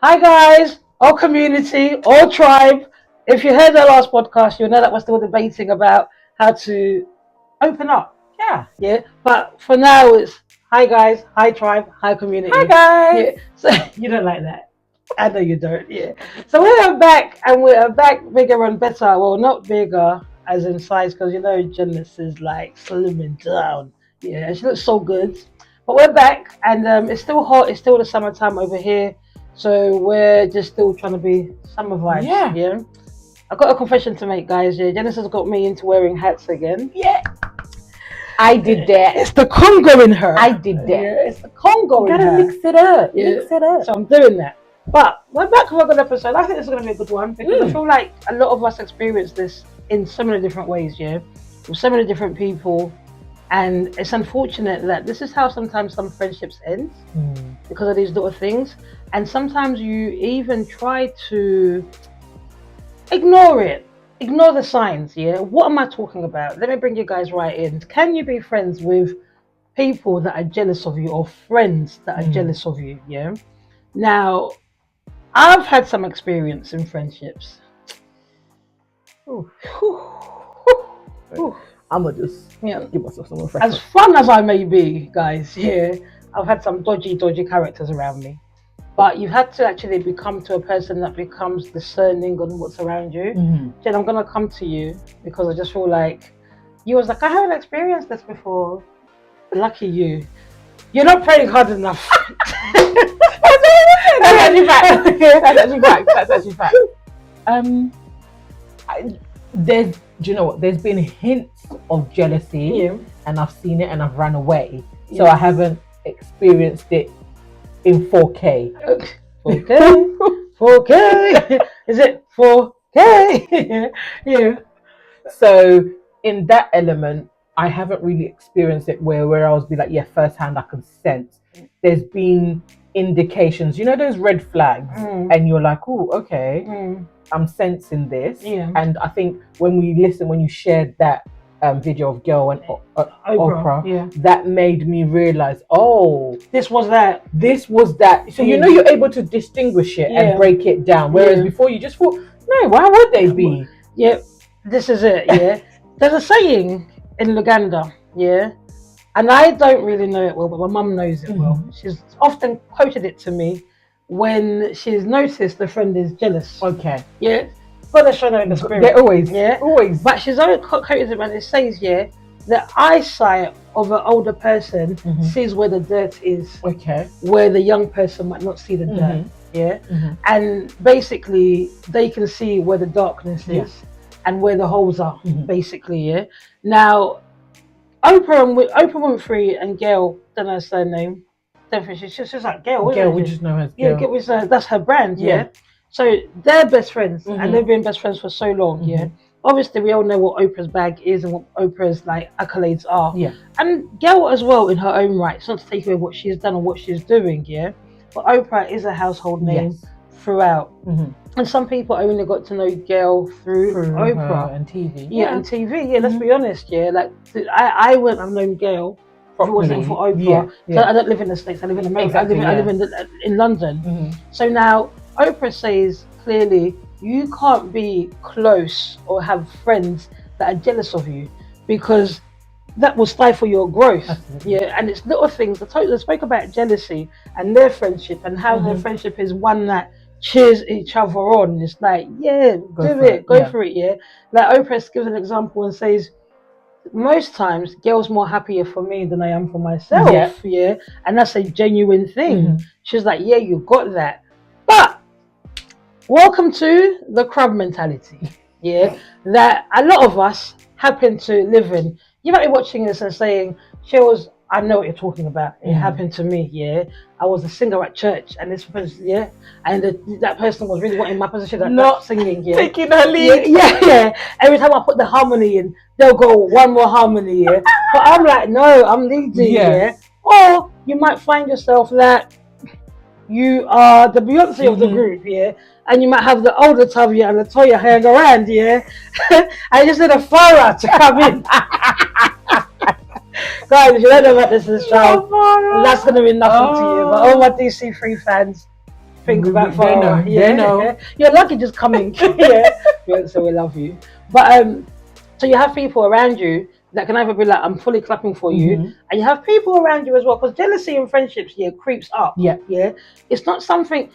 Hi guys, or community, or tribe. If you heard the last podcast, you'll know that we're still debating about how to open up. Yeah. But for now, it's hi guys, hi tribe, hi community. Hi guys. Yeah. So you don't like that. I know you don't. Yeah. So we are back, and we are back bigger and better. Well, not bigger as in size, because you know Janice is like slimming down. Yeah, she looks so good. But we're back, and it's still hot. It's still the summertime over here. So we're just still trying to be summer vibes. Yeah. I've got a confession to make, guys. Yeah, Janice has got me into wearing hats again. Yeah. I did that. It's the Congo in her. I did that. Yeah, it's the Congo in her. You gotta mix it up. Yeah. Mix it up. So I'm doing that. But we're back with a good episode. I think this is going to be a good one because I feel like a lot of us experience this in so many different ways, yeah, with so many different people. And it's unfortunate that this is how sometimes some friendships end because of these little things. And sometimes you even try to ignore it. Ignore the signs, yeah? What am I talking about? Let me bring you guys right in. Can you be friends with people that are jealous of you or friends that are jealous of you, yeah? Now, I've had some experience in friendships. I'm gonna just give myself some refreshment. As fun as I may be, guys, yeah, I've had some dodgy characters around me. But you've had to actually become to a person that becomes discerning on what's around you. Jen, I'm going to come to you because I just feel like you was like, I haven't experienced this before. Lucky you. You're not praying hard enough. That's actually fact. That's actually fact. Do you know what? There's been hints of jealousy, and I've seen it and I've run away. So I haven't experienced it in 4K. 4K. Is it 4K? Yeah. So in that element, I haven't really experienced it where I was be like, yeah, firsthand I can sense. There's been indications, you know, those red flags, and you're like, oh, okay, I'm sensing this. Yeah. And I think when you shared that video of Girl and Oprah, that made me realize, oh, this was that. So you know you're able to distinguish it and break it down. Whereas before you just thought, no, why would they be? Yeah, this is it. Yeah, there's a saying in Luganda. Yeah, and I don't really know it well, but my mum knows it well. She's often quoted it to me when she's noticed the friend is jealous. Okay. Yeah. Gotta show them in the spirit. They're always. But she's always quoted it when it says, the eyesight of an older person sees where the dirt is. Okay. Where the young person might not see the dirt. Yeah. And basically, they can see where the darkness is and where the holes are. Basically, yeah. Now, Oprah Winfrey and Gail, don't know her surname. She's just like Gail. Gail, we just know her as Gail. Yeah, that's her brand. Yeah. So they're best friends, and they've been best friends for so long. Yeah. Obviously, we all know what Oprah's bag is and what Oprah's like accolades are. Yeah. And Gail as well in her own right. It's not to take away what she's done or what she's doing. Yeah. But Oprah is a household name throughout. And some people only got to know Gail through Oprah and TV. Yeah, and TV. Yeah. Let's be honest. Yeah. Like I wouldn't have known Gail if it wasn't for Oprah. So I don't live in the States. I live in America. I live in London. So now Oprah says clearly you can't be close or have friends that are jealous of you because that will stifle your growth. Yeah, and it's little things. I spoke about jealousy and their friendship and how their friendship is one that cheers each other on. It's like, go for it. Yeah, like Oprah gives an example and says, most times Gail's more happier for me than I am for myself. Yeah, and that's a genuine thing. She's like, yeah, you got that. But welcome to the crab mentality, that a lot of us happen to live in. You might be watching this and saying, Chills, I know what you're talking about. It happened to me, I was a singer at church, and this person, and that person was really wanting my position, not singing, taking her lead. Every time I put the harmony in, they'll go one more harmony, But I'm like, no, I'm leading, Or you might find yourself that you are the Beyonce of the group, and you might have the older Tavia and the Toya hanging around, I just need a Farah to come in. Guys, if you don't know about this show, that's going to be nothing to you. But all my DC3 fans, think about they far. know. Yeah, They know. Yeah. Your luggage is coming. Yeah. So we love you. But so you have people around you that can either be like, I'm fully clapping for you, and you have people around you as well, because jealousy in friendships, creeps up. Yeah. It's not something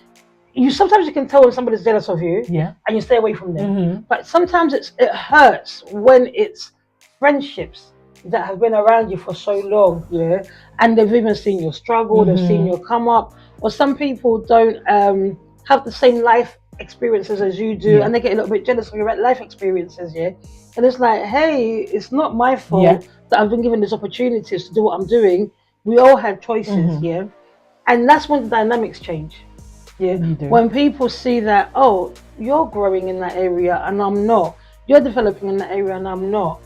sometimes you can tell when somebody's jealous of you, and you stay away from them. But sometimes it hurts when it's friendships that have been around you for so long, and they've even seen your struggle, they've seen your come up, or some people don't have the same life experiences as you do, and they get a little bit jealous of your life experiences, and it's like, hey, it's not my fault that I've been given these opportunities to do what I'm doing. We all had choices, and that's when the dynamics change. When people see that, oh, you're growing in that area and I'm not, you're developing in that area and I'm not,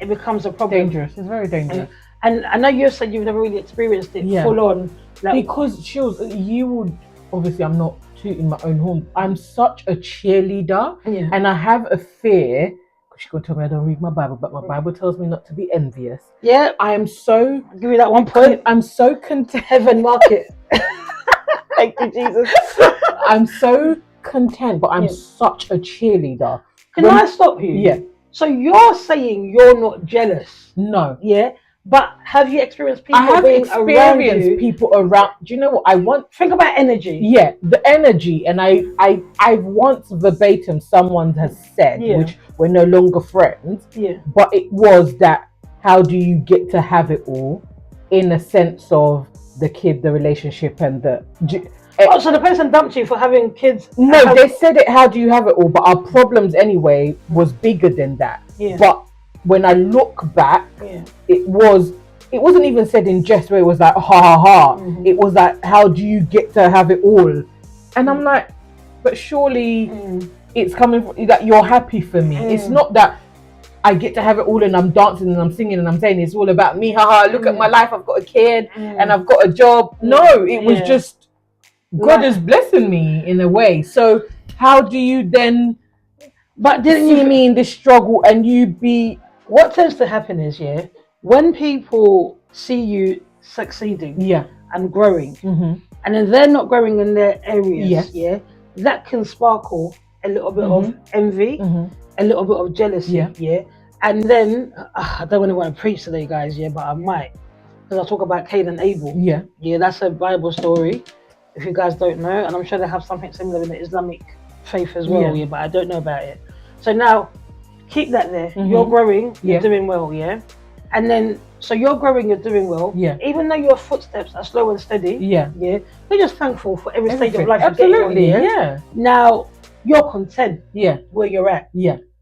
it becomes a problem. Dangerous. It's very dangerous. And I know you said you've never really experienced it full on. Like, because you would, obviously I'm not tooting my own horn, I'm such a cheerleader, and I have a fear, because she's going to tell me I don't read my Bible, but my Bible tells me not to be envious. I am so, I'll give you that 1 point. I'm so content. Heaven market. Thank you, Jesus. I'm so content, but I'm such a cheerleader. Can I stop you? Yeah. So you're saying you're not jealous? No. But have you experienced people I have being experienced around you? people around. Do you know what I want? Think about energy. The energy, and I've once verbatim someone has said, which we're no longer friends. But it was that, how do you get to have it all, in a sense of the kid, the relationship, and the. So the person dumped you for having kids? No, they said it. How do you have it all? But our problems anyway was bigger than that. But when I look back, it wasn't even said in jest where it was like ha ha ha. It was like, how do you get to have it all? And I'm like, but surely it's coming from that you're happy for me. It's not that I get to have it all and I'm dancing and I'm singing and I'm saying it's all about me. Haha, look at my life. I've got a kid and I've got a job. No, it was just God is blessing me in a way. So how do you then? But didn't you mean this struggle and you be? What tends to happen is, when people see you succeeding, and growing, and then they're not growing in their areas, that can sparkle a little bit of envy, a little bit of jealousy, and then I don't really want to preach today, guys, but I might, because I'll talk about Kad and Abel. That's a Bible story, if you guys don't know, and I'm sure they have something similar in the Islamic faith as well, but I don't know about it. So now, keep that there. You're growing, you're doing well, and then so you're growing, you're doing well, even though your footsteps are slow and steady, you're just thankful for every stage of life. Absolutely, Now you're content, where you're at,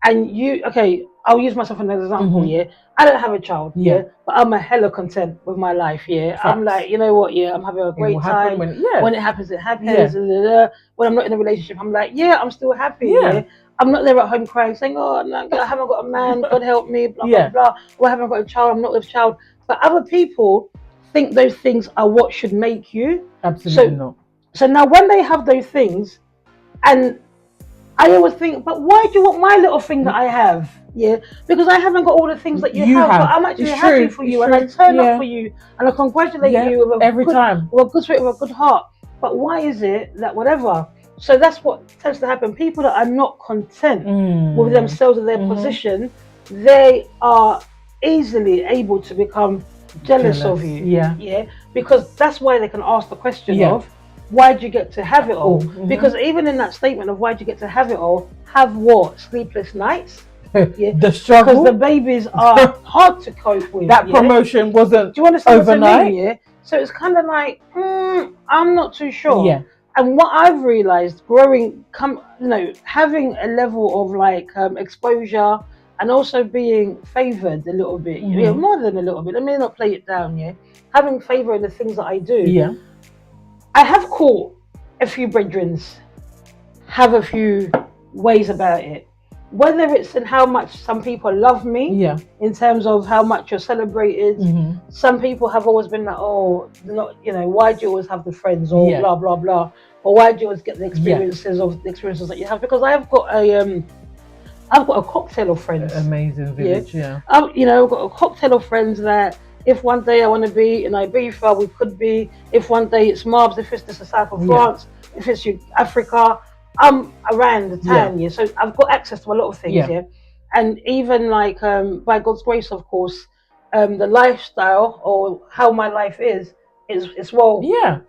and you, I'll use myself as an example, I don't have a child, but I'm a hella content with my life, I'm like, you know what, I'm having a great time. When it happens, it happens. When I'm not in a relationship, I'm like, I'm still happy. I'm not there at home crying, saying, oh, no, I haven't got a man, God help me, blah, blah, blah. Or I haven't got a child, I'm not with child. But other people think those things are what should make you. Absolutely not. So now when they have those things, and I always think, but why do you want my little thing that I have? Because I haven't got all the things that you have, but I'm actually happy for you, and I turn up for you, and I congratulate you with a good spirit, with a good heart. But why is it that whatever? So that's what tends to happen. People that are not content with themselves and their position, they are easily able to become jealous of you. Because that's why they can ask the question of, why do you get to have it all? Because even in that statement of why do you get to have it all, have what? Sleepless nights? The struggle. Because the babies are hard to cope with. That promotion wasn't do you understand overnight? What I mean, So it's kind of like, I'm not too sure. And what I've realized growing, having a level of like exposure and also being favored a little bit, more than a little bit. Let me not play it down, having favor in the things that I do. I have caught a few brethrens have a few ways about it. Whether it's in how much some people love me, in terms of how much you're celebrated. Some people have always been like, oh, why do you always have the friends, or blah blah blah, or why do you always get the experiences that you have? Because I've got a cocktail of friends. Amazing village, I've got a cocktail of friends that If one day I want to be in Ibiza, we could be. If one day it's Marbs, if it's the south of France, if it's Africa, I'm around the town. Yeah. So I've got access to a lot of things. Yeah. And even like by God's grace, of course, the lifestyle or how my life is well. Yeah.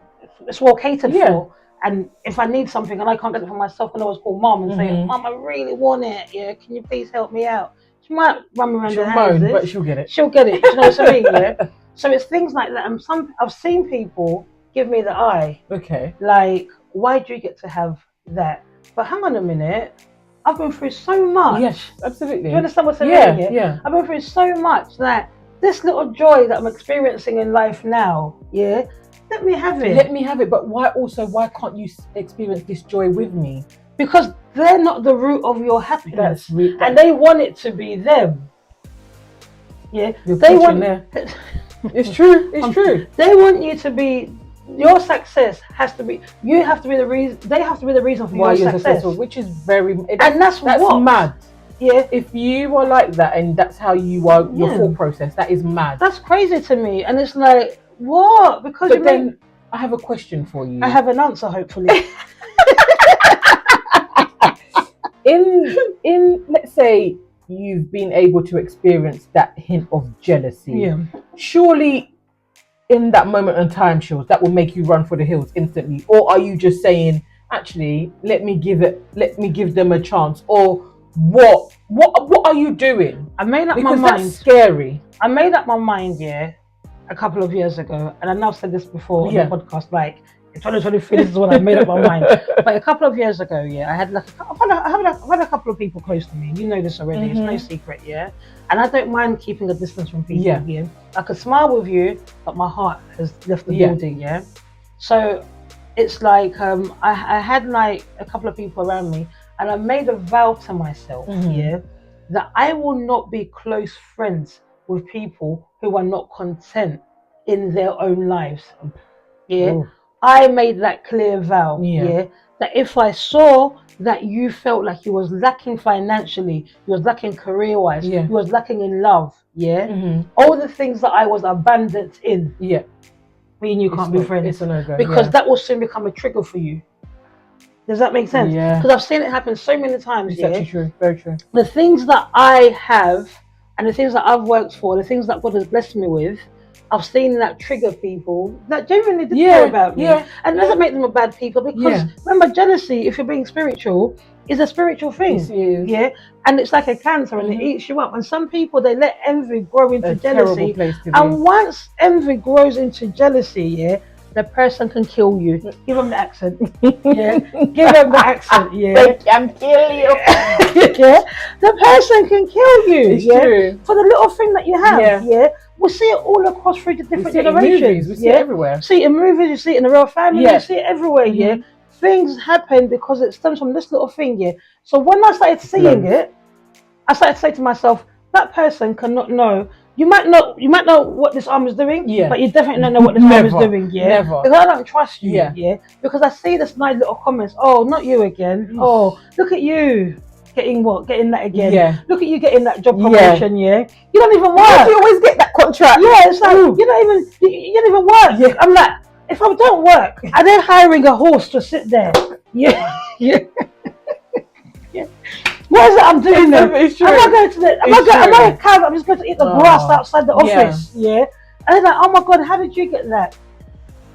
It's well catered for. And if I need something and I can't get it for myself, I can always call Mom and say, Mom, I really want it. Yeah, can you please help me out? She might run around the houses, but she'll get it. She'll get it. You know what I mean? Yeah. So it's things like that. And I've seen people give me the eye. Okay. Like, why do you get to have that? But hang on a minute. I've been through so much. Yes, absolutely. Do you understand what I'm saying? Yeah. I've been through so much that this little joy that I'm experiencing in life now, let me have it. Let me have it. But why can't you experience this joy with me? Because they're not the root of your happiness. And they want it to be them. Yeah. They want there. It's true. It's true. They want you to be. Your success has to be. You have to be the reason. They have to be the reason for why your success. Which is very. And that's mad. Yeah. If you are like that and that's how you are, your thought process, that is mad. That's crazy to me. And it's like, what? Because then I have a question for you. I have an answer, hopefully. in let's say you've been able to experience that hint of jealousy. Yeah. Surely in that moment in time, Shills, that will make you run for the hills instantly. Or are you just saying, actually, let me give them a chance? Or what are you doing? I made up my mind. Because that's scary. I made up my mind, a couple of years ago, and I now said this before on the podcast, like in 2023, this is when I made up my mind. But a couple of years ago, I had I've had a couple of people close to me. You know this already; it's no secret, And I don't mind keeping a distance from people. I could smile with you, but my heart has left the building. So it's like I had like a couple of people around me, and I made a vow to myself, that I will not be close friends with people who are not content in their own lives. Ooh. I made that clear vow, that if I saw that you felt like you was lacking financially, you was lacking career-wise, you was lacking in love, all the things that I was abundant in, me and you can't be friends. It's a no-go, because that will soon become a trigger for you. Does that make sense? Yeah. Because I've seen it happen so many times. It's actually true, very true. The things that I have and the things that I've worked for, the things that God has blessed me with, I've seen that trigger people that genuinely did care about me. And it doesn't make them a bad people, because remember, jealousy, if you're being spiritual, is a spiritual thing. Yes, and it's like a cancer, and it eats you up. And some people, they let envy grow into jealousy. And once envy grows into jealousy, the person can kill you. Give them the accent. Give them the accent. They can kill you. The person can kill you. It's true. For the little thing that you have. We see it all across through the different generations. We see it everywhere. See it in movies, you see it in the real family, you see it everywhere, Things happen because it stems from this little thing, So when I started seeing it, I started to say to myself, that person cannot know. You might know what this arm is doing, but you definitely don't know what this arm is doing, Never. Because I don't trust you, Because I see this nice little comments, oh, not you again. Oh, look at you. Getting that again. Look at you getting that job promotion, You don't even work. You always get that contract. It's like, you don't even work. I'm like, if I don't work, are they hiring a horse to sit there? What is it I'm doing there? It's true. Am I going to the? Am I a cow? I'm just going to eat the grass outside the office. And they're like, oh my God, how did you get that?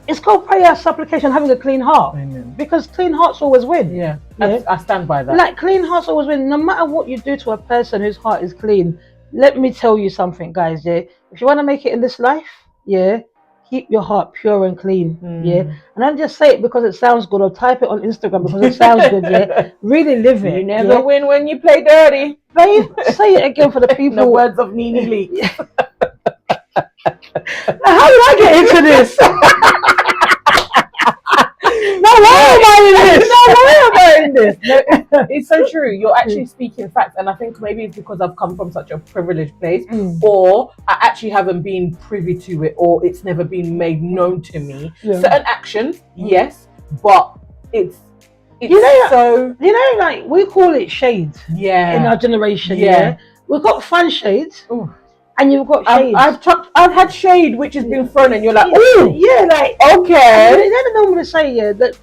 It's called prayer, supplication, having a clean heart. Amen. Because clean hearts always win. I stand by that. Like, clean hearts always win. No matter what you do to a person whose heart is clean, let me tell you something, guys. If you want to make it in this life, keep your heart pure and clean. And don't just say it because it sounds good, or type it on Instagram because it sounds good. Really live it. You never win when you play dirty. Babe, say it again for the people. The words of Nene Lee. How did I get into this? Why am I in this? No, it's so true. You're actually speaking facts, and I think maybe it's because I've come from such a privileged place, or I actually haven't been privy to it, or it's never been made known to me. Certain actions, yes, but it's like we call it shades. In our generation, we've got fun shades. and you've got shades. I've had shade which has been thrown, and you're like, oh, yeah, like okay. They don't normally say that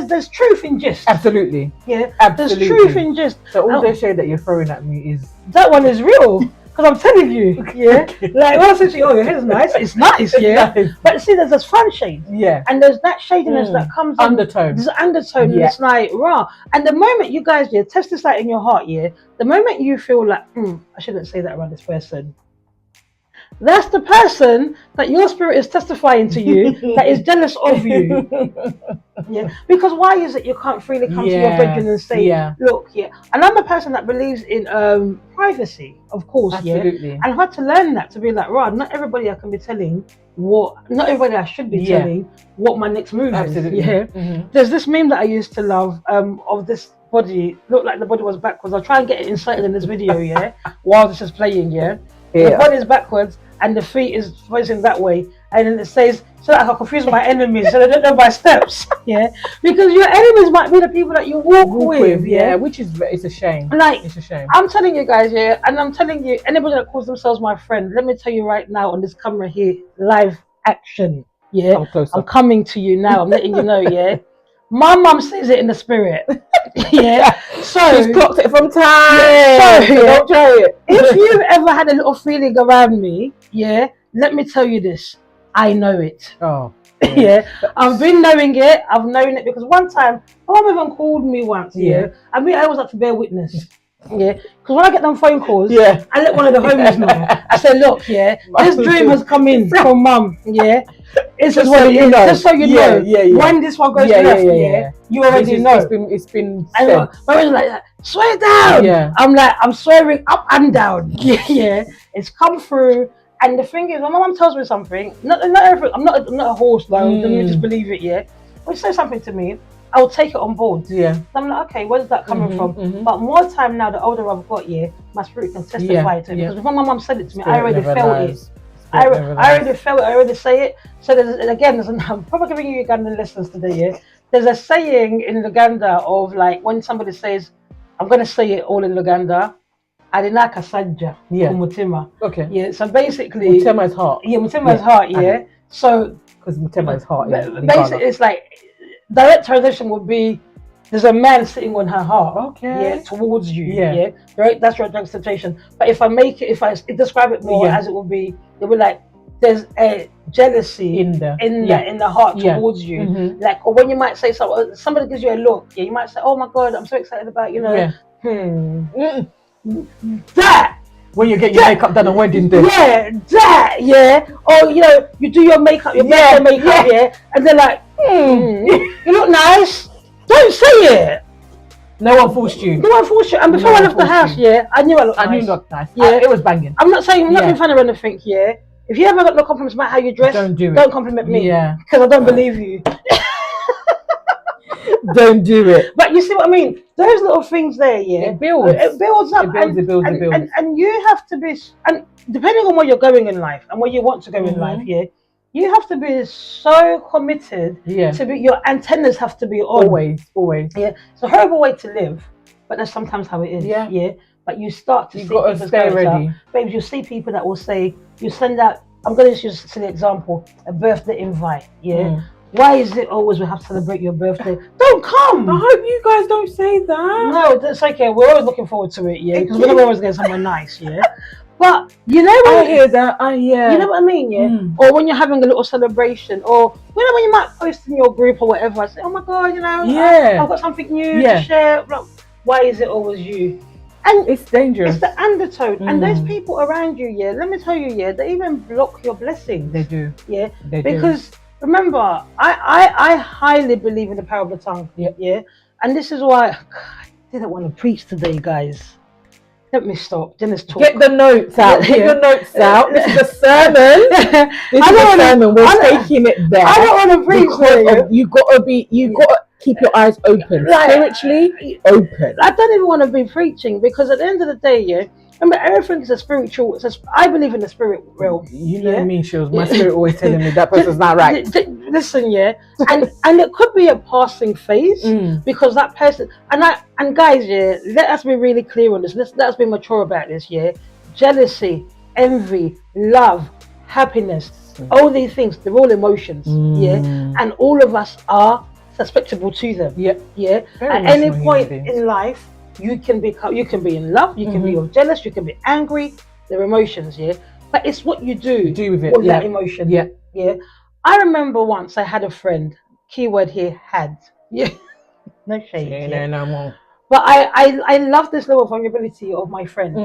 there's truth in gist. Absolutely, yeah, absolutely. There's truth in gist. So all the shade that you're throwing at me is that one is real. Because I'm telling you, yeah, like when I say to you, oh, your hair's nice, it's nice, yeah. Nice. But see, there's fun shade, yeah, and there's that shadiness that comes undertone. There's an undertone, and it's like raw. And the moment you guys, test this out in your heart, the moment you feel like, I shouldn't say that around this person. That's the person that your spirit is testifying to you that is jealous of you. Yeah, because why is it you can't freely come to your bedroom and say, look, and I'm a person that believes in privacy, of course, absolutely. And I've had to learn that to be like, right, not everybody I can be telling not everybody I should be telling what my next move is. Yeah, there's this meme that I used to love of this body, looked like the body was backwards. I'll try and get it inserted in this video, while this is playing, the body is backwards and the feet is facing that way, and then it says, so that I can confuse my enemies so they don't know my steps, because your enemies might be the people that you walk with, which is, it's a shame. Like, it's a shame. I'm telling you guys, and I'm telling you, anybody that calls themselves my friend, let me tell you right now on this camera here, live action, I'm coming to you now, I'm letting you know, my mum says it in the spirit. So she's clocked it from time. So don't try it. If you've ever had a little feeling around me, let me tell you this. I know it. Oh. I've been knowing it. I've known it because one time, my mum even called me once. I always have to bear witness. Because when I get them phone calls, I let one of the homies know. I say, look, this dream has come in from mum. It's just what it is. Just so you know, when this one goes left, you already know. It's been said. My was like, swear down. I'm like, I'm swearing up and down. It's come through. And the thing is, when my mum tells me something, not everything. I'm not a horse though. Don't you just believe it? When she says something to me, I will take it on board. So I'm like, okay, where's that coming from? But more time now, the older I've got, my spirit can testify to it. Because when my mum said it to me, I already felt it. I already felt it. I already say it. So I'm probably giving you Ugandan lessons today. There's a saying in Luganda of like when somebody says, I'm going to say it all in Luganda. Arinaka sajja kumutima. Okay. So basically, Mutima is heart. Mutima is heart. So because Mutima is heart. Basically, it's like direct translation would be there's a man sitting on her heart. Towards you. Right. That's your representation. But if I describe it more as it would be like there's a jealousy in the heart towards you. Like, or when you might say somebody gives you a look. You might say, oh my God, I'm so excited about that when you get your makeup done on wedding day. Or you do your makeup, your birthday makeup, and they're like, you look nice. Don't say it. No one forced you. And before I left the house, I knew I looked nice. I knew you looked nice. It was banging. I'm not saying, I'm not being funny or anything. If you ever got no compliments about how you dress, don't compliment me. Because I don't believe you. Don't do it. But you see what I mean? Those little things there, it builds. It builds up. It builds. And you have to be, and depending on where you're going in life and where you want to go in life, you have to be so committed to be, your antennas have to be on. Always. It's a horrible way to live, but that's sometimes how it is. But you start to see got to stay ready. Babes, you see people that will say, you send out, I'm going to use an example, a birthday invite, Why is it always we have to celebrate your birthday? Don't come! I hope you guys don't say that. No, that's okay. We're always looking forward to it, because we're always getting somewhere nice, But you know what? I hear that. You know what I mean, Or when you're having a little celebration, or when you might post in your group or whatever, I say, oh my God, I've got something new to share. Like, why is it always you? And it's dangerous. It's the undertone. And those people around you, let me tell you, they even block your blessings. They do. They because remember, I highly believe in the power of the tongue. And this is why I didn't want to preach today, guys. Let me stop. Dennis, talk. Get the notes out. Get your notes out. This is a sermon. We're taking it there. I don't want to preach. You gotta keep your eyes open. Spiritually open. I don't even want to be preaching because at the end of the day, remember, everything is a spiritual. I believe in the spirit realm. You know me, Shills. My spirit always telling me that person's not right. Listen, and it could be a passing phase because that person and guys, let us be really clear on this. Let us be mature about this. Jealousy, envy, love, happiness, all these things, they're all emotions, and all of us are susceptible to them. Very at any point in life, you can be in love, you can be jealous, you can be angry. They're emotions, but it's what you do with it, that emotion. I remember once I had a friend, keyword here, had. No shade. No more. But I love this level of vulnerability of my friend.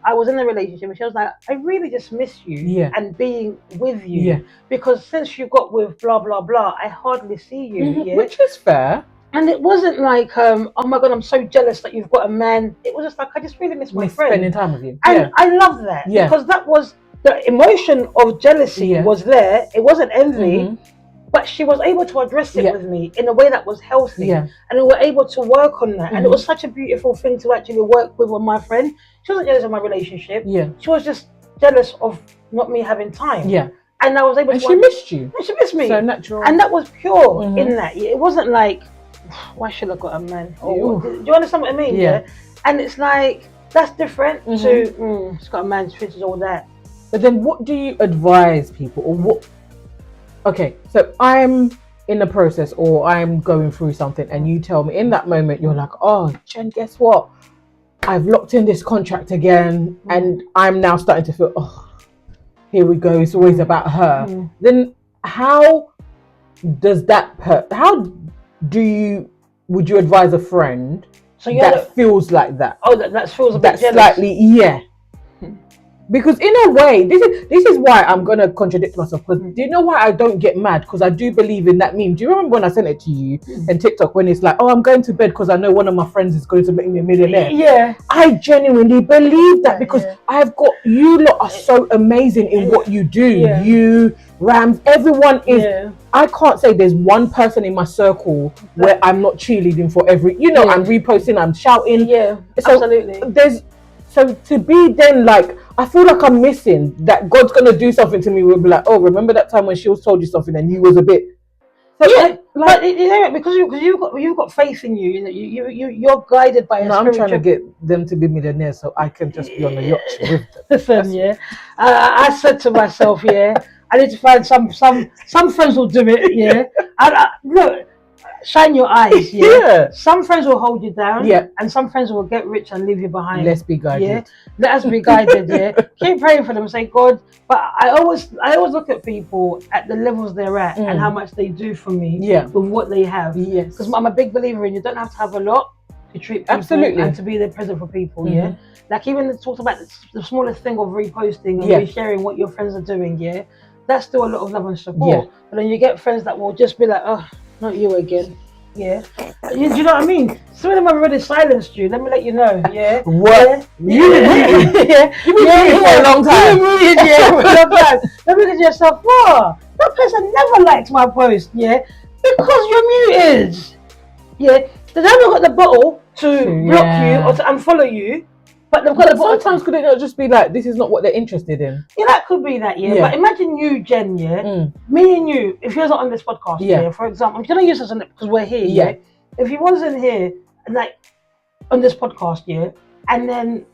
I was in a relationship and she was like, I really just miss you and being with you. Because since you got with blah blah blah, I hardly see you. Which is fair. And it wasn't like, oh my God, I'm so jealous that you've got a man. It was just like, I just really miss my friend. Spending time with you. And I love that because that was the emotion of jealousy was there. It wasn't envy. But she was able to address it with me in a way that was healthy. And we were able to work on that. And it was such a beautiful thing to actually work with my friend. She wasn't jealous of my relationship. She was just jealous of not me having time. And I was able to... And she missed you. And she missed me. So natural. And that was pure in that. It wasn't like, why should I got a man? Or, do you understand what I mean? And it's like, that's different to, she's got a man, she all that. But then what do you advise people, or what... Okay, so I'm in the process, or I'm going through something, and you tell me in that moment, you're like, oh, Jen, guess what? I've locked in this contract again, and I'm now starting to feel, oh, here we go. It's always about her. Then how does that would you advise a friend that feels like that? Oh, that feels a bit jealous. Slightly, Because in a way, this is why I'm going to contradict myself. Because do you know why I don't get mad? Because I do believe in that meme. Do you remember when I sent it to you in TikTok when it's like, oh, I'm going to bed because I know one of my friends is going to make me a millionaire? I genuinely believe that because I've got, you lot are so amazing in what you do. You, Rams, everyone is, I can't say there's one person in my circle where I'm not cheerleading for every, I'm reposting, I'm shouting. Absolutely. So to be then like, I feel like I'm missing that God's gonna do something to me. We'll be like, oh, remember that time when she told you something and you was a bit. So but because you've got faith in you. You're guided by. I'm trying to get them to be millionaires so I can just be on the yacht with them. Listen, I said to myself, I need to find some friends will do it. Look. Shine your eyes, Some friends will hold you down, and some friends will get rich and leave you behind. Let's be guided. Let us be guided, Keep praying for them. Say, God, but I always look at people at the levels they're at and how much they do for me with what they have. Because I'm a big believer in you don't have to have a lot to treat people and to be there present for people. Like even talked about the smallest thing of reposting and resharing what your friends are doing. That's still a lot of love and support. But then you get friends that will just be like, oh, not you again. Do you know what I mean? Some of them have already silenced you. Let me let you know. What? You've been muted for a long time. Let me look at yourself. Oh, that person never liked my post. Because you're muted. They haven't got the bottle to block you or to unfollow you. But they've got the bottle. Sometimes could it not just be like, this is not what they're interested in? That could be that, But imagine you, Jen, me and you, if you're not on this podcast, for example, I'm going to use this because we're here, If you wasn't here, like, on this podcast, and then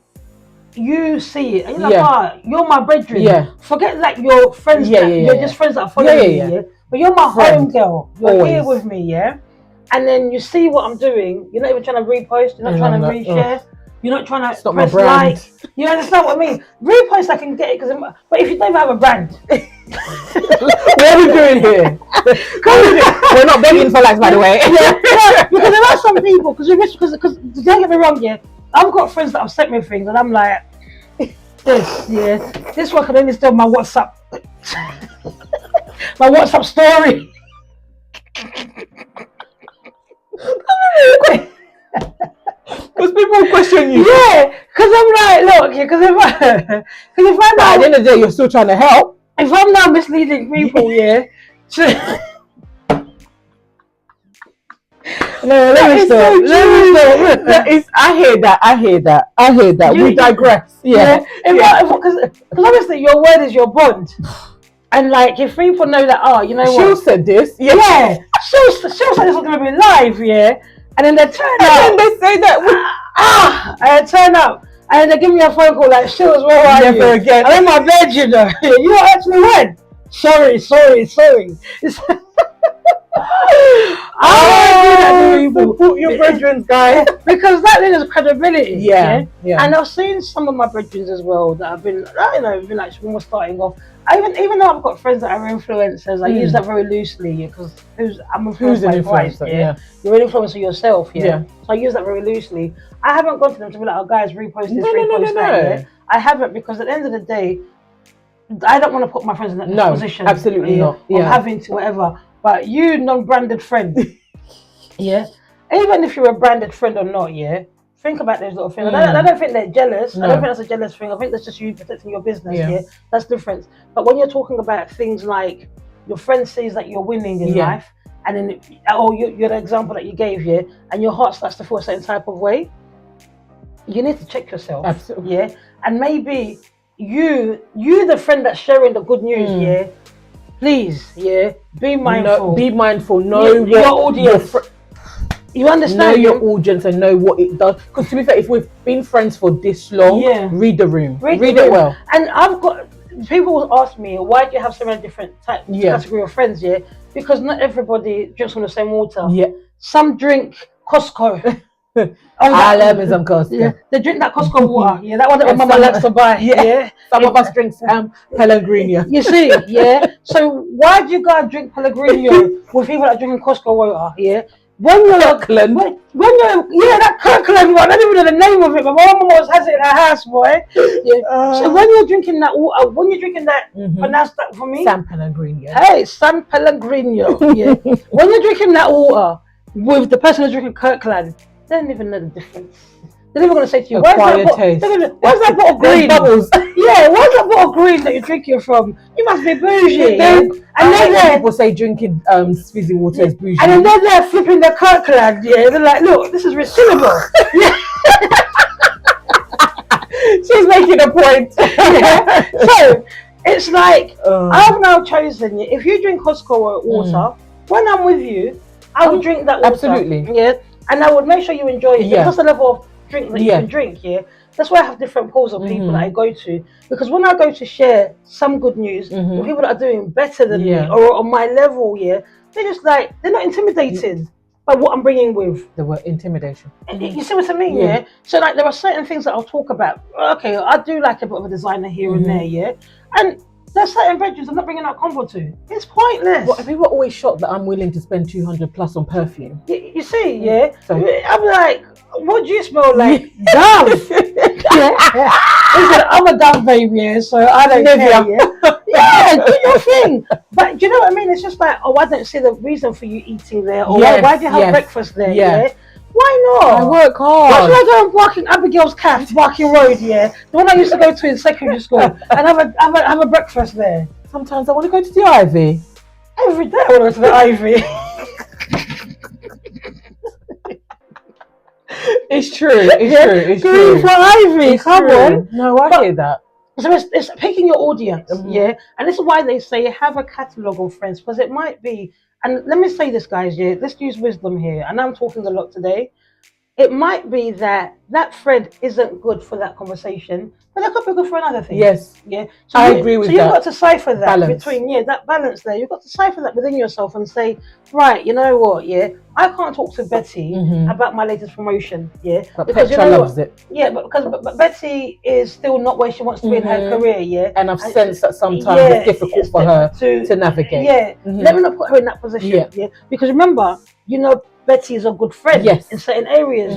you see it, and you're like, you're my brethren. Forget like your friends, you're just friends that are following me, But you're my home girl. You're here with me, And then you see what I'm doing. You're not even trying to repost. You're not trying to reshare. You're not trying to press like. You understand what I mean? Repost, I can get it, but if you don't even have a brand. What are we doing here? We're not begging for likes, by the way. Because there are some people, because don't get me wrong, I've got friends that have sent me things and I'm like, this one can only still my WhatsApp story. Because people question you. Because I'm like, look, because if I'm now, at the end of the day, you're still trying to help. If I'm now misleading people, No, let me stop. I hear that. We digress. Because obviously your word is your bond. And like, if people know that, you know what? She'll said this. She'll say this is going to be live, And then they turn up. And then they say that. I turn up. And they give me a phone call like, "Shields, where are you?" Never again. I'm in my bed, you know. You actually went. Sorry. Support your brethren, guys. Because that then is credibility. Yeah. And I've seen some of my brethren as well that have been, been like when we're starting off. Even though I've got friends that are influencers, I use that very loosely because I'm influenced by Christ. You're an influencer yourself. So I use that very loosely. I haven't gone to them to be like, "Oh, guys, repost this, repost that." I haven't, because at the end of the day, I don't want to put my friends in that position. Absolutely not. Of having to whatever. But you, non-branded friend, even if you're a branded friend or not, think about those little things. I don't think they're jealous. I don't think that's a jealous thing. I think that's just you protecting your business. That's different. But when you're talking about things like your friend sees that you're winning in life, and then you're the example that you gave, and your heart starts to feel a certain type of way, you need to check yourself. Absolutely. And maybe you the friend that's sharing the good news, please, be mindful. Be mindful. Know your audience. You understand? Know your audience and know what it does. Because to be fair, if we've been friends for this long, read the room. Read it well. And I've got people will ask me, why do you have so many different category of friends? Because not everybody drinks from the same water. Some drink Costco. I love me some Costco. They drink that Costco water. That one that my mama likes to buy. Some of us drink Pellegrino. You see, So why do you guys drink Pellegrino with people that drinking Costco water? When you're Kirkland. When you're that Kirkland one, I don't even know the name of it, but my mom always has it in her house, boy. So when you're drinking that water, pronounce that for me. San Pellegrino. Hey, San Pellegrino. When you're drinking that water with the person who's drinking Kirkland, they don't even know the difference. They're never going to say to you, where's that bottle of green? Bubbles. Where's that bottle of green that you're drinking from? You must be bougie. And then people say drinking fizzy water is bougie. And then they're flipping the Kirkland. They're like, look, this is refillable. She's making a point. So it's like, I've now chosen, if you drink Costco water, when I'm with you, I would drink that water. Absolutely. And I would make sure you enjoy it. That's the level of drink that you can drink. That's why I have different pools of people that I go to, because when I go to share some good news with people that are doing better than me or on my level, they're just like, they're not intimidated by what I'm bringing with. The word intimidation. You see what I mean? So like, there are certain things that I'll talk about. Okay, I do like a bit of a designer here and there, and there's certain bedrooms I'm not bringing out combo to. It's pointless. Well, people are always shocked that I'm willing to spend 200 plus on perfume. You see, So I'm like, what do you smell like? Dove. Listen, I'm a Dove baby, so I don't care. Do your thing. But do you know what I mean? It's just like, I don't see the reason for you eating there, or why do you have breakfast there? Why not? I work hard. Why should I go and bark in Abigail's Cafe, Barking Road, the one I used to go to in secondary school, and have a breakfast there? Sometimes I want to go to the Ivy. Every day I want to go to the Ivy. It's true. It's true. For Ivy, come on. No, I hear that. So it's picking your audience, and this is why they say have a catalogue of friends, because it might be. And let me say this, guys, let's use wisdom here. And I'm talking a lot today. It might be that friend isn't good for that conversation, but they could be good for another thing. Yes. So I agree with that. So you've got to decipher that balance. Between, that balance there. You've got to decipher that within yourself and say, right, you know what, I can't talk to Betty about my latest promotion, But because Petra loves it. Yeah, but Betty is still not where she wants to be in her career, And I've sensed that sometimes it's difficult for her to navigate. Let me not put her in that position, because remember, Betty is a good friend in certain areas,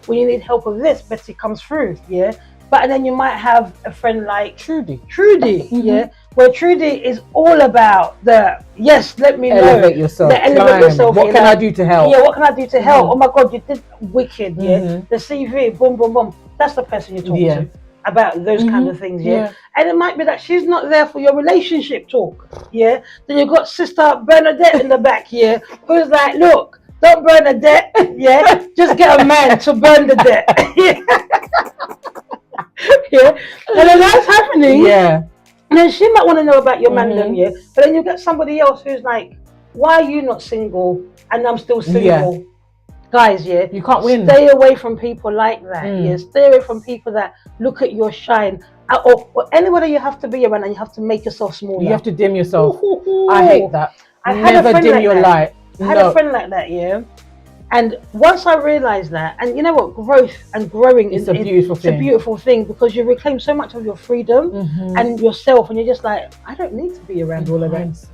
when you need help with this, Betty comes through, But then you might have a friend like Trudy, where Trudy is all about let me elevate yourself. What can I do to help? What can I do to help? Oh my God, you did wicked, The CV, boom, boom, boom. That's the person you talk to about those kind of things, And it might be that she's not there for your relationship talk, Then you've got Sister Bernadette in the back, who's like, look, don't burn the debt, just get a man to burn the debt, And then that's happening, And then she might want to know about your man, But then you get somebody else who's like, why are you not single and I'm still single? guys, yeah, you can't win. Stay away from people like that. Yeah, stay away from people that look at your shine, or anybody you have to be around, and you have to make yourself smaller. You have to dim yourself. I hate that. I had Never a friend dim like your that. light. I had a friend like that, yeah. And once I realised that, and you know what, growth and growing is a beautiful thing. It's a beautiful thing, because you reclaim so much of your freedom and yourself, and you're just like, I don't need to be around all of that.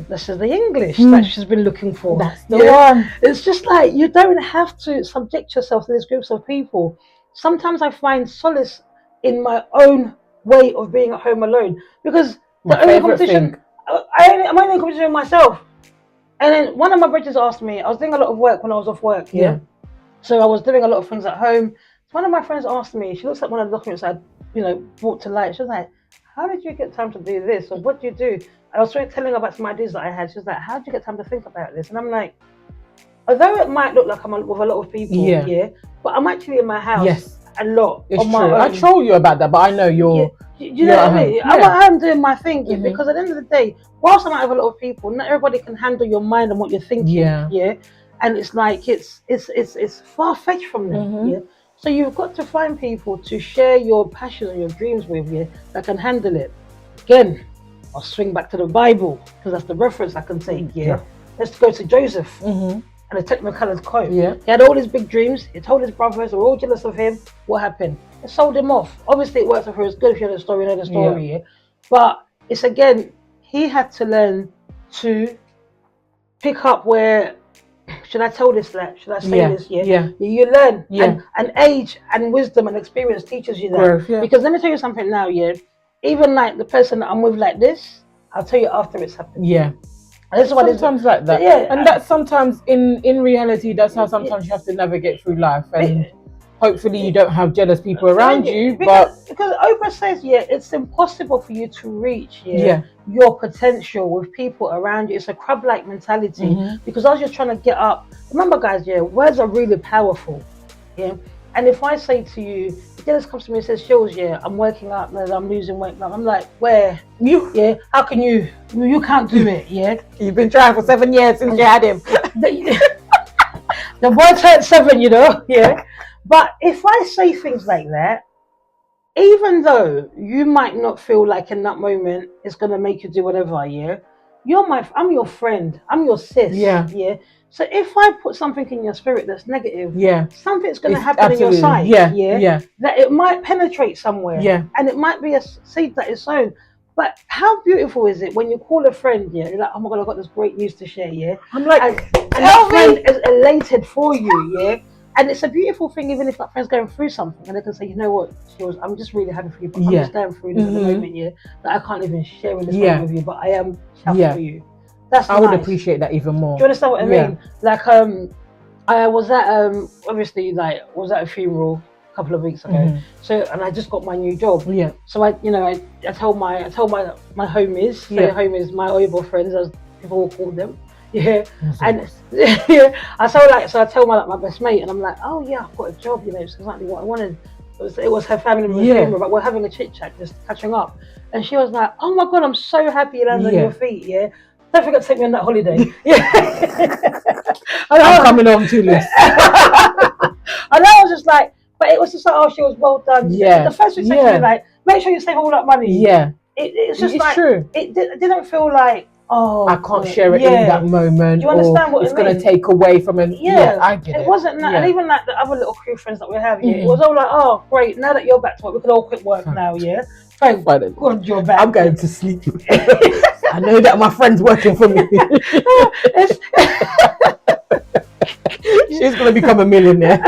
This is the English that she's been looking for. That's the one. It's just like, you don't have to subject yourself to these groups of people. Sometimes I find solace in my own way of being at home alone, because the only competition, I'm only in competition with myself. And then one of my bridges asked me, I was doing a lot of work when I was off work, so I was doing a lot of things at home. So one of my friends asked me, she looks at one of the documents I brought to light. She was like, how did you get time to do this? Or what do you do? And I was telling her about some ideas that I had. She was like, how did you get time to think about this? And I'm like, although it might look like I'm with a lot of people, but I'm actually in my house a lot. It's true. I troll you about that, but I know you're... You know what I mean? I'm at home doing my thing, because at the end of the day, whilst I'm out with a lot of people, not everybody can handle your mind and what you're thinking. And it's like, it's far-fetched from them. So you've got to find people to share your passion and your dreams with that can handle it. Again, I'll swing back to the Bible, because that's the reference I can take. Let's go to Joseph and the Technicolor's coat. He had all his big dreams. He told his brothers, they were all jealous of him. What happened? It sold him off. Obviously, it worked for her. It's good if you know the story. But it's, again, he had to learn to pick up where, should I tell this? Should I say this? You learn. And age and wisdom and experience teaches you that. Because let me tell you something now, even like the person that I'm with like this, I'll tell you after it's happened. This is what sometimes like that. And that's sometimes, in reality, that's how sometimes you have to navigate through life. And hopefully you don't have jealous people around you. Because Oprah says, it's impossible for you to reach your potential with people around you. It's a crab-like mentality, because I was just trying to get up. Remember, guys, words are really powerful. And if I say to you, if jealous comes to me and says, Shills, I'm working out, I'm losing weight, I'm like, where? You? How can you? You can't do it, You've been trying for 7 years since you had him. The boy turned 7, But if I say things like that, even though you might not feel like in that moment it's gonna make you do whatever, I'm your friend, I'm your sis, So if I put something in your spirit that's negative, something's gonna happen in your side, that it might penetrate somewhere, and it might be a seed that is sown. But how beautiful is it when you call a friend, you're like, oh my God, I've got this great news to share, I'm like, and that friend is elated for you, And it's a beautiful thing, even if that friend's going through something, and they can say, you know what, I'm just really happy for you, but I'm just going through this at the moment, that I can't even share this with you, but I am happy for you. That's I would appreciate that even more. Do you understand what I mean? Like, I was at obviously, like, was at a funeral a couple of weeks ago. So, and I just got my new job. So I told my homies, homies, my Oibo friends, as people will call them. And I tell my best mate, and I'm like, oh yeah, I've got a job, it's exactly what I wanted. It was her family member, but we're having a chit chat, just catching up. And she was like, oh my God, I'm so happy you landed on your feet, Don't forget to take me on that holiday. I'm coming home to this. And I was just like, but it was just like, oh, she was well done. The first thing she said to me, like, make sure you save all that money. It's just like, true. It didn't feel like, oh, I can't share it in that moment. Do you understand what it's going to take away from it? I get it. It wasn't that, and even like the other little crew friends that we have, it was all like, oh, great, now that you're back to work, we can all quit work now, Thank God you're back. I'm going to sleep. I know that my friend's working for me. She's going to become a millionaire.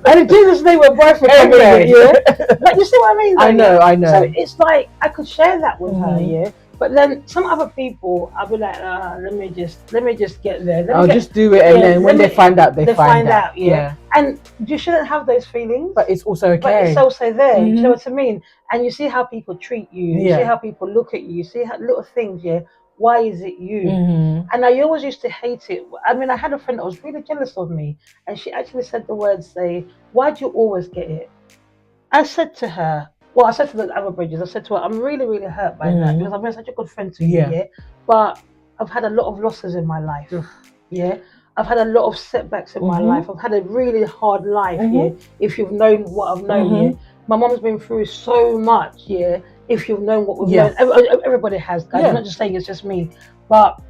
And in Jesus' name, we're boyfriend. Like, you see what I mean? Though? I know. So it's like, I could share that with her, But then some other people, I'll be like, let me just get there. I'll just do it, and then when they find out, they find out. And you shouldn't have those feelings. But it's also okay. But it's also there. You know what I mean? And you see how people treat you. You see how people look at you. You see how little things. Why is it you? And I always used to hate it. I mean, I had a friend that was really jealous of me, and she actually said the words, why do you always get it? I said to her, well, I said to the other bridges, I said to her, I'm really, really hurt by that, because I've been such a good friend to you, but I've had a lot of losses in my life, I've had a lot of setbacks in my life. I've had a really hard life, yeah. If you've known what I've known, yeah. My mum's been through so much, yeah. If you've known what we've learned, everybody has, guys. I'm not just saying it's just me, but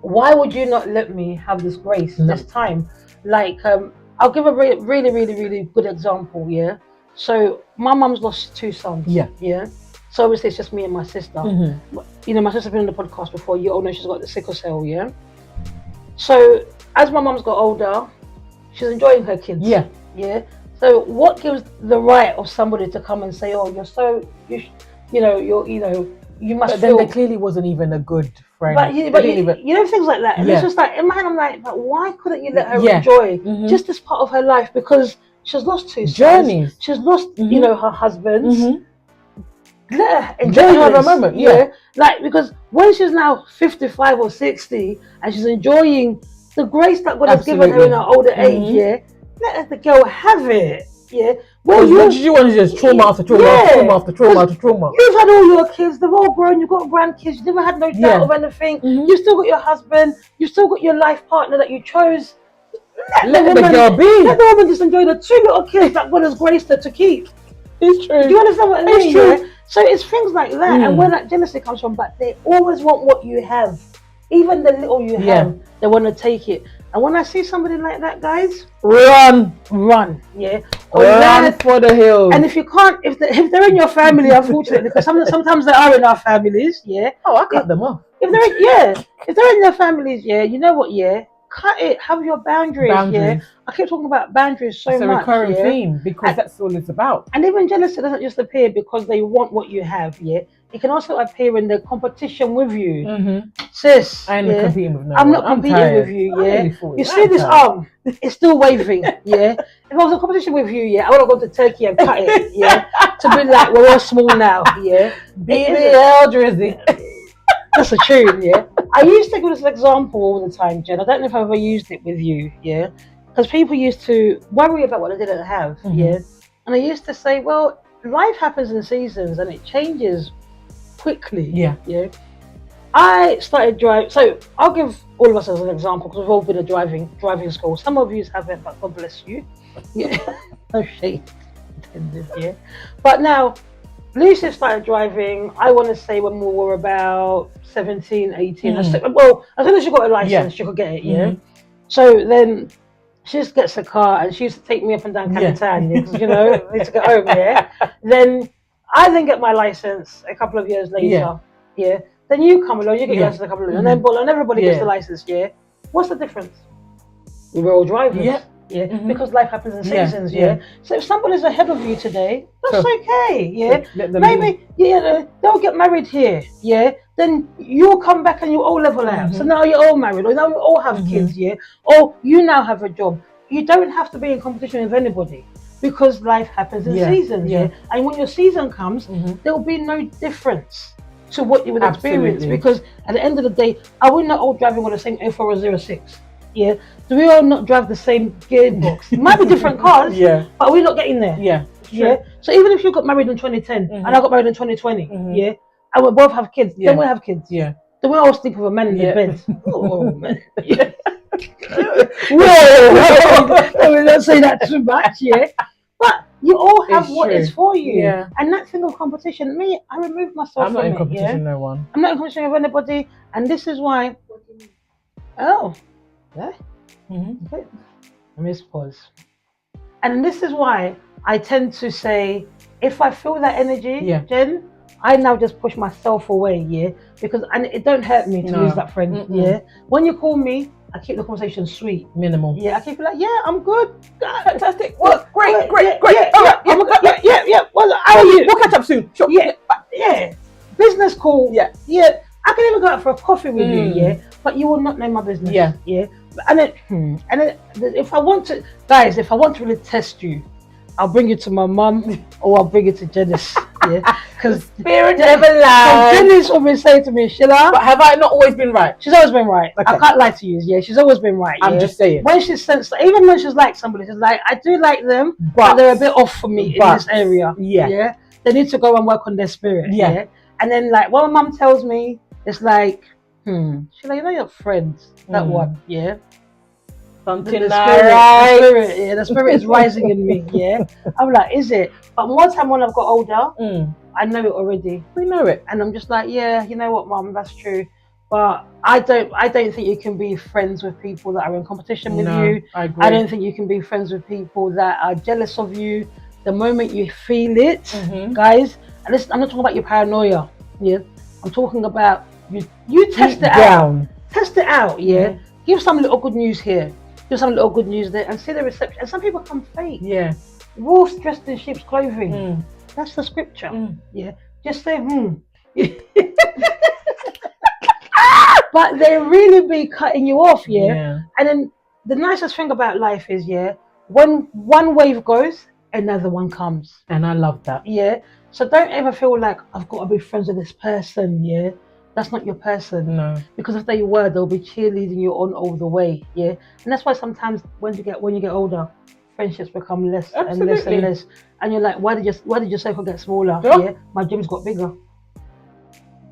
why would you not let me have this grace, this time? Like, I'll give a really good example, yeah. So my mum's lost 2 sons, yeah. So obviously it's just me and my sister. You know, my sister's been on the podcast before. You all know she's got the sickle cell, yeah. So as my mum's got older, she's enjoying her kids, yeah. So what gives the right of somebody to come and say, "Oh, you're so, you must"? But then there clearly wasn't even a good friend. But you know, things like that, and it's just like in my head, I'm like, but why couldn't you let her enjoy just this part of her life? Because she's lost 2 journeys. Sons. She's lost, you know, her husband. Let her enjoy her moment, Like, because when she's now 55 or 60 and she's enjoying the grace that God has given her in her older age, let the girl have it, Well, you want to just trauma after trauma after trauma after trauma. You've had all your kids, they're all grown, you've got grandkids, you never had no doubt of anything. You've still got your husband, you've still got your life partner that you chose. Let the girl be. Let the woman just enjoy the 2 little kids that God has graced her to keep. It's true. Do you understand what I mean? It's true. So it's things like that, and where that jealousy comes from, but they always want what you have. Even the little you have, they want to take it. And when I see somebody like that, guys, run, yeah, or run for the hills. And if you can't, if they're in your family, unfortunately, because sometimes they are in our families, yeah. Oh, I cut them off. If they're in their families, yeah, you know what, yeah. Cut it. Have your boundaries. Yeah, I keep talking about boundaries so much. It's a recurring theme because that's all it's about. And even jealousy doesn't just appear because they want what you have. Yeah, it can also appear in the competition with you, sis. I'm not competing with no I'm not competing with you. Yeah, you see this arm? It's still waving. Yeah, if I was in competition with you, yeah, I would have gone to Turkey and cut it. Yeah, to be like, we're all small now. Yeah, BBL Drizzy. That's a tune, yeah. I used to give this example all the time, Jen. I don't know if I've ever used it with you, yeah. Because people used to worry about what they didn't have, yeah. And I used to say, well, life happens in seasons and it changes quickly, yeah. I started driving. So I'll give all of us as an example because we've all been at driving school. Some of you haven't, but God bless you. Yeah, no shade intended, yeah. But now, Lucy started driving, I want to say when we were about 17, 18. Well, as soon as she got a license, she could get it, yeah? So then she just gets a car and she used to take me up and down Canton, because, you know, I need to get home, yeah? Then I then get my license a couple of years later, yeah? Then you come along, you get your license a couple of years, and then everybody gets the license, yeah? What's the difference? We were all drivers. Yeah, because life happens in seasons, So if somebody's ahead of you today, that's okay, yeah. Maybe they'll get married here, yeah. Then you'll come back and you all level out. So now you're all married, or now you all have kids, yeah. Or you now have a job. You don't have to be in competition with anybody because life happens in seasons, yeah. And when your season comes, there will be no difference to what you would experience because at the end of the day, are we not all driving with the same A4 or 06? Yeah, do we all not drive the same gearbox? It might be different cars, but we're not getting there. Yeah. So even if you got married in 2010 and I got married in 2020, yeah, and we both have kids, then we have kids. Yeah. Then we all sleep with a man in the bed. Oh man. Yeah. Whoa, don't say that too much, yeah. But you all have what is for you. Yeah. And that thing of competition, me, I remove myself from it. I'm not in competition with no one. I'm not in competition with anybody, and this is why. Yeah. Let me just pause. And this is why I tend to say, if I feel that energy, Jen, I now just push myself away, because it don't hurt me to lose that friend, When you call me, I keep the conversation sweet, minimal. Yeah, I keep it like, I'm good, fantastic, what, great. Yeah. Well, how are you? We'll catch up soon. Sure. Yeah. Business call. Yeah. I can even go out for a coffee with you, but you will not know my business. Yeah. And then if I want to, guys, if I want to really test you, I'll bring you to my mum or I'll bring you to Janice. Yeah, because spirit never lies. Janice always say to me, Sheila, but have I not always been right? She's always been right. Okay. I can't lie to you. Yeah, she's always been right. I'm just saying. When she's sensed, even when she's like somebody, she's like, I do like them, but they're a bit off for me in this area. Yeah, they need to go and work on their spirit. Yeah, and then like what my mum tells me, it's like, she's like, you know your friends, that one, yeah. Something the right. spirit, yeah, the spirit is rising in me, yeah. I'm like, is it? But more time when I've got older, I know it already. We know it. And I'm just like, yeah, you know what, Mum, that's true. But I don't think you can be friends with people that are in competition with you. I agree. I don't think you can be friends with people that are jealous of you. The moment you feel it, guys, and listen, I'm not talking about your paranoia, yeah. I'm talking about you test it out. Test it out, yeah. Give some little good news here. Give some little good news there and see the reception. And some people come fake. Yeah. Wolves dressed in sheep's clothing. That's the scripture. Yeah. Just say, But they really be cutting you off, yeah? And then the nicest thing about life is, when one wave goes, another one comes. And I love that. Yeah. So don't ever feel like I've got to be friends with this person, yeah? That's not your person. No. Because if they were, they'll be cheerleading you on all the way, yeah? And that's why sometimes when you get older, friendships become less and less and less. And you're like, why did your circle get smaller? Yeah. My gym's got bigger.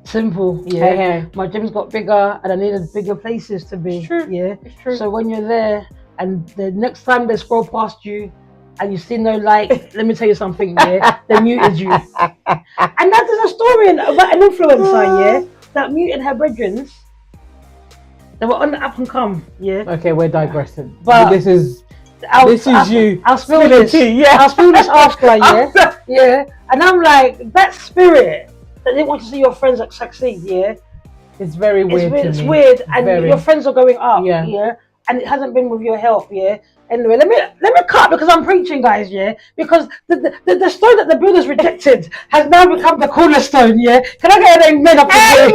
Simple, yeah. Hey. My gym's got bigger and I needed bigger places to be. It's true. Yeah. It's true. So when you're there and the next time they scroll past you and you see no like, let me tell you something, yeah, they muted you. And that is a story about an influencer, yeah, that muted her brethren. They were on the up and come, yeah. Okay, we're digressing. But this is you. I'll spill this. Yeah. I'll spill this after, yeah. Yeah. And I'm like, that spirit that they want to see your friends succeed, yeah. It's very weird. It's weird, and your friends are going up, yeah. And it hasn't been with your help, yeah. Anyway, let me cut because I'm preaching, guys, yeah. Because the stone that the builders rejected has now become the cornerstone, yeah. Can I get an amen up in here?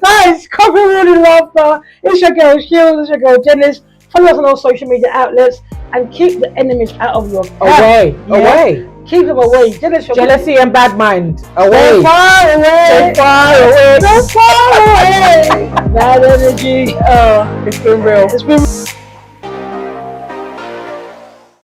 Guys, cover all the laughter. It's your girl Shields, it's your girl Janice. Follow us on all social media outlets and keep the enemies out of your away. Keep them away. Jealousy and bad mind. Away. So far away. So far away. So far away. Bad energy. It's been real.